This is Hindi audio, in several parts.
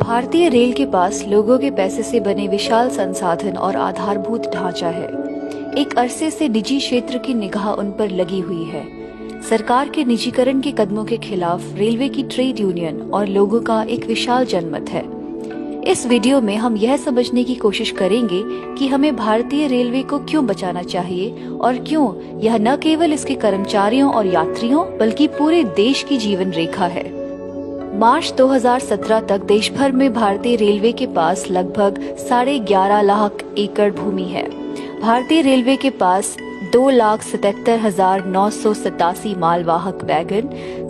भारतीय रेल के पास लोगों के पैसे से बने विशाल संसाधन और आधारभूत ढांचा है। एक अरसे से निजी क्षेत्र की निगाह उन पर लगी हुई है। सरकार के निजीकरण के कदमों के खिलाफ रेलवे की ट्रेड यूनियन और लोगों का एक विशाल जनमत है। इस वीडियो में हम यह समझने की कोशिश करेंगे कि हमें भारतीय रेलवे को क्यों बचाना चाहिए और क्यों यह न केवल इसके कर्मचारियों और यात्रियों बल्कि पूरे देश की जीवन रेखा है। मार्च 2017 तक देश भर में भारतीय रेलवे के पास लगभग 11.5 लाख एकड़ भूमि है। भारतीय रेलवे के पास 2,77,987 मालवाहक वैगन,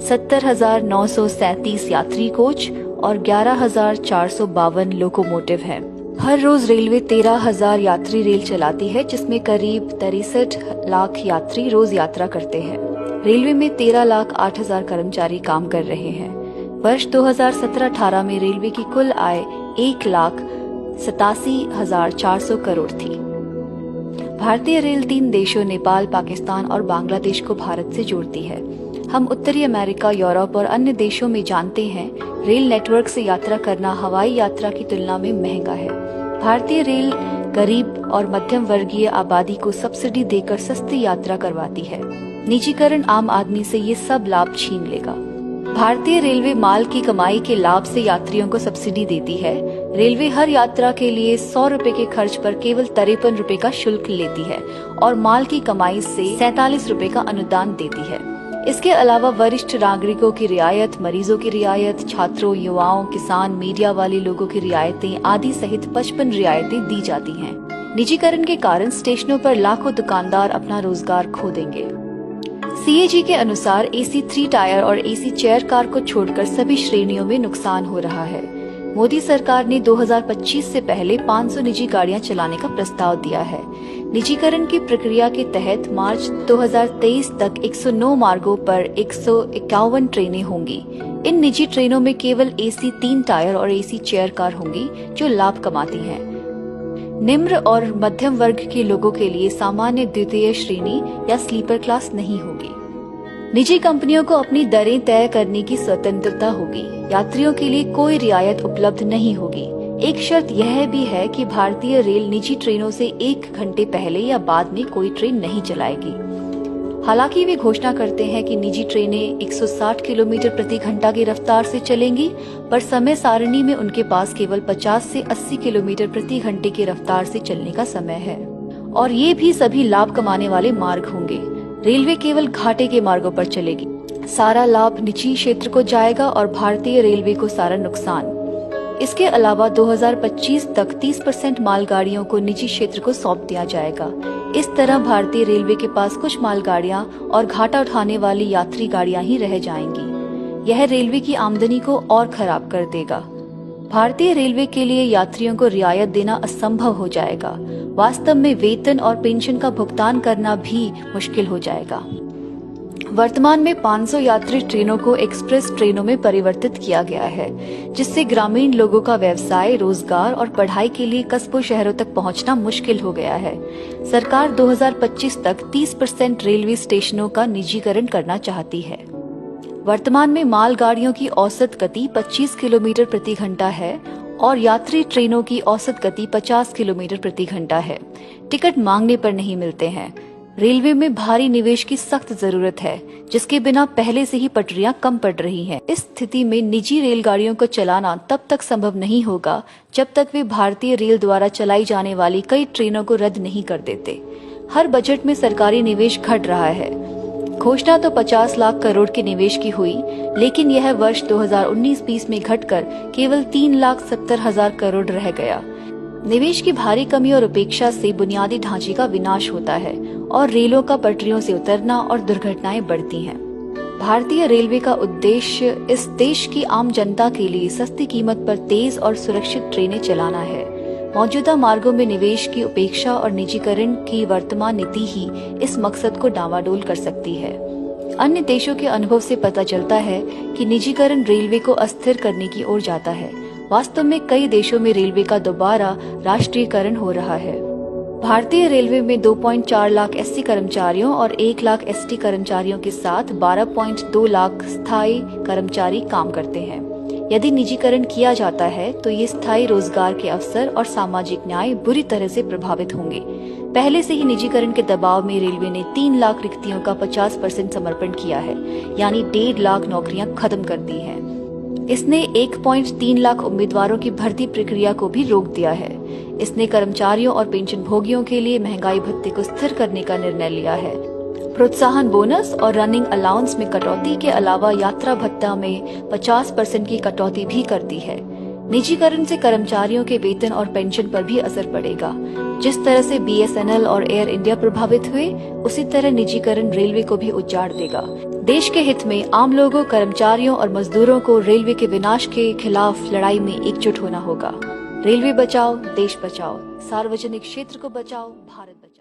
70,937 यात्री कोच और 11,452 लोकोमोटिव हैं। हर रोज रेलवे 13,000 यात्री रेल चलाती है, जिसमें करीब 63 लाख यात्री रोज यात्रा करते हैं। रेलवे में 13,08,000 कर्मचारी काम कर रहे हैं। वर्ष 2017-18 में रेलवे की कुल आय 1,87,400 करोड़ थी। भारतीय रेल 3 देशों नेपाल, पाकिस्तान और बांग्लादेश को भारत से जोड़ती है। हम उत्तरी अमेरिका, यूरोप और अन्य देशों में जानते हैं, रेल नेटवर्क से यात्रा करना हवाई यात्रा की तुलना में महंगा है। भारतीय रेल गरीब और मध्यम वर्गीय आबादी को सब्सिडी देकर सस्ती यात्रा करवाती है। निजीकरण आम आदमी से ये सब लाभ छीन लेगा। भारतीय रेलवे माल की कमाई के लाभ से यात्रियों को सब्सिडी देती है। रेलवे हर यात्रा के लिए 100 रुपए के खर्च पर केवल 53 रुपए का शुल्क लेती है और माल की कमाई से 47 रुपए का अनुदान देती है। इसके अलावा वरिष्ठ नागरिकों की रियायत, मरीजों की रियायत, छात्रों, युवाओं, किसान, मीडिया वाले लोगों की रियायतें आदि सहित 55 रियायतें दी जाती हैं। निजीकरण के कारण स्टेशनों पर लाखों दुकानदार अपना रोजगार खो देंगे। CAG के अनुसार AC 3 टायर और AC चेयर कार को छोड़कर सभी श्रेणियों में नुकसान हो रहा है। मोदी सरकार ने 2025 से पहले 500 निजी गाड़ियां चलाने का प्रस्ताव दिया है। निजीकरण की प्रक्रिया के तहत मार्च 2023 तक 109 मार्गों पर 151 ट्रेनें होंगी। इन निजी ट्रेनों में केवल AC 3 टायर और AC चेयर कार होंगी जो लाभ कमाती हैं। निम्न और मध्यम वर्ग के लोगों के लिए सामान्य द्वितीय श्रेणी या स्लीपर क्लास नहीं होगी। निजी कंपनियों को अपनी दरें तय करने की स्वतंत्रता होगी। यात्रियों के लिए कोई रियायत उपलब्ध नहीं होगी। एक शर्त यह भी है कि भारतीय रेल निजी ट्रेनों से 1 घंटे पहले या बाद में कोई ट्रेन नहीं चलाएगी। हालांकि वे घोषणा करते हैं कि निजी ट्रेनें 160 किलोमीटर प्रति घंटा की रफ्तार से चलेंगी, पर समय सारणी में उनके पास केवल 50 से 80 किलोमीटर प्रति घंटे की रफ्तार से चलने का समय है और ये भी सभी लाभ कमाने वाले मार्ग होंगे। रेलवे केवल घाटे के मार्गों पर चलेगी। सारा लाभ निजी क्षेत्र को जाएगा और भारतीय रेलवे को सारा नुकसान। इसके अलावा 2025 तक 30% मालगाड़ियों को निजी क्षेत्र को सौंप दिया जाएगा। इस तरह भारतीय रेलवे के पास कुछ मालगाड़ियां और घाटा उठाने वाली यात्री गाड़ियां ही रह जाएंगी। यह रेलवे की आमदनी को और खराब कर देगा। भारतीय रेलवे के लिए यात्रियों को रियायत देना असंभव हो जाएगा। वास्तव में वेतन और पेंशन का भुगतान करना भी मुश्किल हो जाएगा। वर्तमान में 500 यात्री ट्रेनों को एक्सप्रेस ट्रेनों में परिवर्तित किया गया है, जिससे ग्रामीण लोगों का व्यवसाय, रोजगार और पढ़ाई के लिए कस्बों शहरों तक पहुंचना मुश्किल हो गया है। सरकार 2025 तक 30% रेलवे स्टेशनों का निजीकरण करना चाहती है। वर्तमान में मालगाड़ियों की औसत गति 25 किलोमीटर प्रति घंटा है और यात्री ट्रेनों की औसत गति 50 किलोमीटर प्रति घंटा है। टिकट मांगने पर नहीं मिलते हैं। रेलवे में भारी निवेश की सख्त जरूरत है, जिसके बिना पहले से ही पटरियां कम पड़ रही हैं। इस स्थिति में निजी रेलगाड़ियों को चलाना तब तक संभव नहीं होगा जब तक वे भारतीय रेल द्वारा चलाई जाने वाली कई ट्रेनों को रद्द नहीं कर देते। हर बजट में सरकारी निवेश घट रहा है। घोषणा तो 50 लाख करोड़ के निवेश की हुई, लेकिन यह वर्ष 2019-20 में घटकर केवल 3,70,000 करोड़ रह गया। निवेश की भारी कमी और उपेक्षा से बुनियादी ढांचे का विनाश होता है और रेलों का पटरियों से उतरना और दुर्घटनाएं बढ़ती हैं। भारतीय रेलवे का उद्देश्य इस देश की आम जनता के लिए सस्ती कीमत पर तेज और सुरक्षित ट्रेनें चलाना है। मौजूदा मार्गों में निवेश की उपेक्षा और निजीकरण की वर्तमान नीति ही इस मकसद को डामाडोल कर सकती है। अन्य देशों के अनुभव से पता चलता है कि निजीकरण रेलवे को अस्थिर करने की ओर जाता है। वास्तव में कई देशों में रेलवे का दोबारा राष्ट्रीयकरण हो रहा है। भारतीय रेलवे में 2.4 लाख SC कर्मचारियों और 1 लाख ST कर्मचारियों के साथ 12.2 लाख स्थायी कर्मचारी काम करते हैं। यदि निजीकरण किया जाता है तो ये स्थायी रोजगार के अवसर और सामाजिक न्याय बुरी तरह से प्रभावित होंगे। पहले से ही निजीकरण के दबाव में रेलवे ने 3 लाख रिक्तियों का 50% समर्पण किया है, यानी 1.5 लाख नौकरियां खत्म कर दी हैं। इसने 1.3 लाख उम्मीदवारों की भर्ती प्रक्रिया को भी रोक दिया है। इसने कर्मचारियों और पेंशन भोगियों के लिए महंगाई भत्ते को स्थिर करने का निर्णय लिया है। प्रोत्साहन बोनस और रनिंग अलाउंस में कटौती के अलावा यात्रा भत्ता में 50% की कटौती भी कर दी है। निजीकरण से कर्मचारियों के वेतन और पेंशन पर भी असर पड़ेगा। जिस तरह से BSNL और एयर इंडिया प्रभावित हुए, उसी तरह निजीकरण रेलवे को भी उजाड़ देगा। देश के हित में आम लोगों, कर्मचारियों और मजदूरों को रेलवे के विनाश के खिलाफ लड़ाई में एकजुट होना होगा। रेलवे बचाओ, देश बचाओ, सार्वजनिक क्षेत्र को बचाओ, भारत बचाओ।